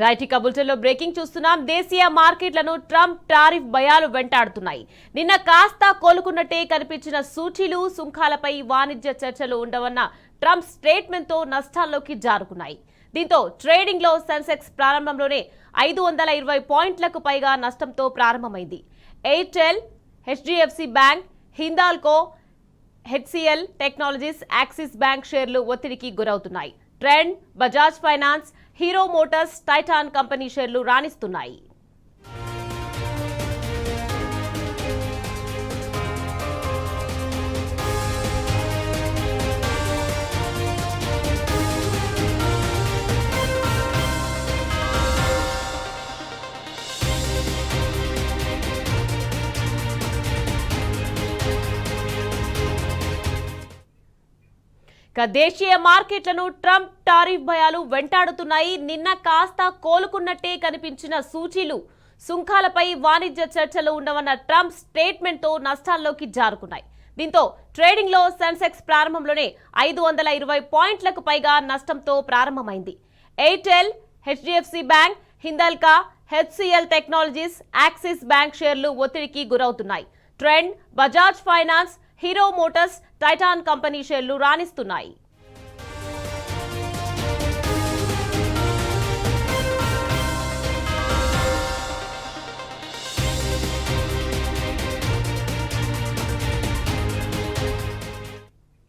Right ఇక బులెటిన్లో breaking చూస్తున్నాం. దేశీయ మార్కెట్లను ట్రంప్ టారిఫ్ భయాలు వెంటాడుతున్నాయి. నిన్న కాస్త కోలుకున్నట్టే కనిపించిన సూచీలు సుంకాలపై వాణిజ్య చర్చలు ఉండవన్న ట్రంప్ స్టేట్మెంట్తో నష్టాల్లోకి జారుకున్నాయి. దీంతో ట్రేడింగ్లో సెన్సెక్స్ ప్రారంభంలోనే 520 పాయింట్లకు పైగా నష్టంతో ప్రారంభమైంది. Airtel, HDFC bank, Hindalco, HCl technologies, axis bank షేర్లు ఒత్తిడికి గురవుతున్నాయి. Trend, Bajaj finance, hero Motors, Titan company షేర్లు రాణిస్తున్నాయి. దేశీయ మార్కెట్లను ట్రంప్ టారిఫ్ భయాలు వెంటాడుతున్నాయి. నిన్న కాస్త కోలుకున్నట్టే కనిపించిన సూచీలు సుంకాలపై వాణిజ్య చర్చలు ఉండవన్న ట్రంప్ స్టేట్మెంట్తో నష్టాల్లోకి జారుకున్నాయి. దీంతో ట్రేడింగ్లో సెన్సెక్స్ ప్రారంభంలోనే 520 పాయింట్లకు పైగా నష్టంతో ప్రారంభమైంది. Airtel, HDFC bank, Hindalco, HCl technologies, axis bank షేర్లు ఒత్తిడికి గురవుతున్నాయి. Trend, Bajaj finance, hero Motors, Titan company షేర్లు రాణిస్తున్నాయి.